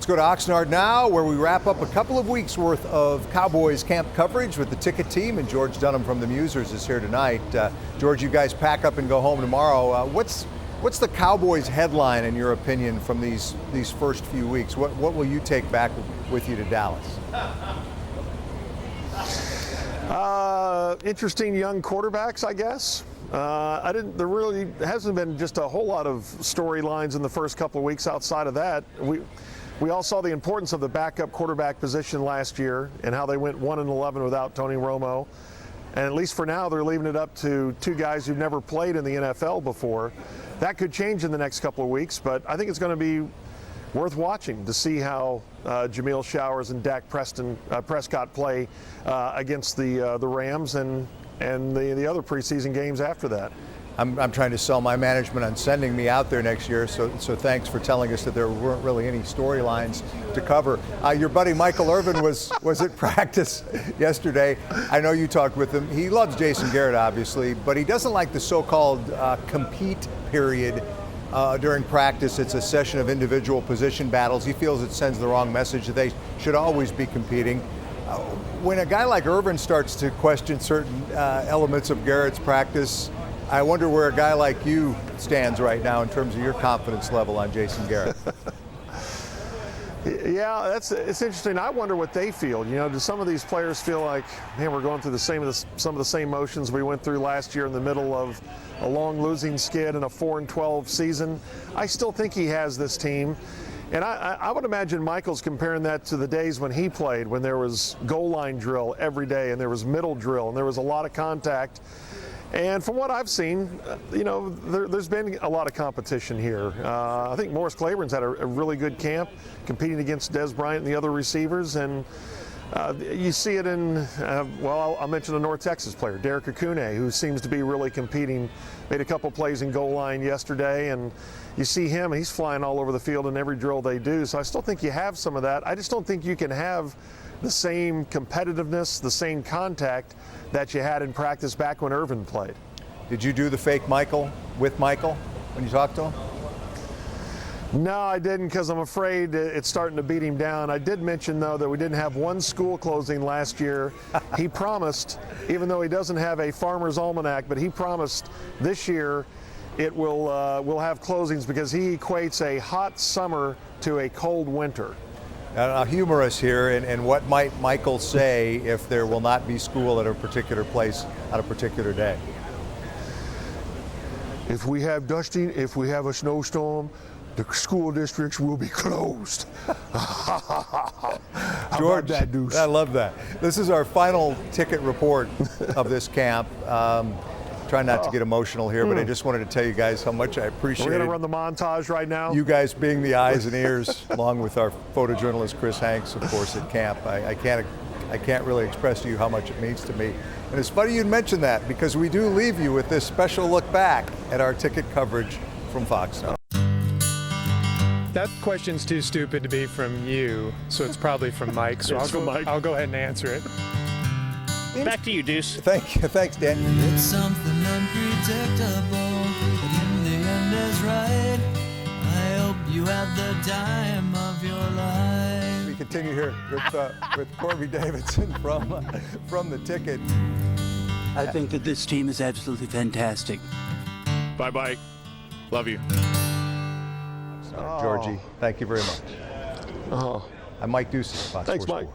Let's go to Oxnard now, where we wrap up a couple of weeks worth of Cowboys camp coverage with the ticket team, and George Dunham from the Musers is here tonight. George, you guys pack up and go home tomorrow. What's the Cowboys headline, in your opinion, from these first few weeks? What will you take back with you to Dallas? Interesting young quarterbacks, I guess. There really hasn't been just a whole lot of storylines in the first couple of weeks outside of that. We all saw the importance of the backup quarterback position last year and how they went 1-11 without Tony Romo. And at least for now, they're leaving it up to two guys who've never played in the NFL before. That could change in the next couple of weeks, but I think it's going to be worth watching to see how Jamil Showers and Dak Prescott play against the Rams and the other preseason games after that. I'm trying to sell my management on sending me out there next year, so thanks for telling us that there weren't really any storylines to cover. Your buddy Michael Irvin was at practice yesterday. I know you talked with him. He loves Jason Garrett, obviously, but he doesn't like the so-called compete period during practice. It's a session of individual position battles. He feels it sends the wrong message that they should always be competing. When a guy like Irvin starts to question certain elements of Garrett's practice, I wonder where a guy like you stands right now in terms of your confidence level on Jason Garrett. Yeah, it's interesting. I wonder what they feel. You know, do some of these players feel like, man, we're going through some of the same motions we went through last year in the middle of a long losing skid and a 4-12 season? I still think he has this team. And I would imagine Michael's comparing that to the days when he played, when there was goal line drill every day and there was middle drill and there was a lot of contact. And from what I've seen, you know, there's been a lot of competition here. I think Morris Claiborne's had a really good camp competing against Des Bryant and the other receivers. And you see it in, I'll mention a North Texas player, Derek Akune, who seems to be really competing. Made a couple plays in goal line yesterday, and you see him, he's flying all over the field in every drill they do. So I still think you have some of that. I just don't think you can have the same competitiveness, the same contact that you had in practice back when Irvin played. Did you do the fake Michael with Michael when you talked to him? No, I didn't, because I'm afraid it's starting to beat him down. I did mention, though, that we didn't have one school closing last year. He promised, even though he doesn't have a farmer's almanac, but he promised this year it will have closings because he equates a hot summer to a cold winter. Now, humor us here, and what might Michael say if there will not be school at a particular place on a particular day? If we have dusting, if we have a snowstorm, the school districts will be closed. George, that, Doocy? I love that. This is our final ticket report of this camp. Try not to get emotional here, but I just wanted to tell you guys how much I appreciate it. We're going to run the montage right now. You guys being the eyes and ears, along with our photojournalist Chris Hanks, of course, at camp. I can't really express to you how much it means to me. And it's funny you'd mention that, because we do leave you with this special look back at our ticket coverage from Foxnard. That question's too stupid to be from you, so it's probably from Mike. So I'll go ahead and answer it. Back to you, Deuce. Thank you. Thanks, Dan. It's something unpredictable, but in the end is right. I hope you had the time of your life. We continue here with Corby Davidson from the ticket. I think that this team is absolutely fantastic. Bye-bye. Love you. Georgie, thank you very much. I'm Mike Doocy. Thanks, Mike.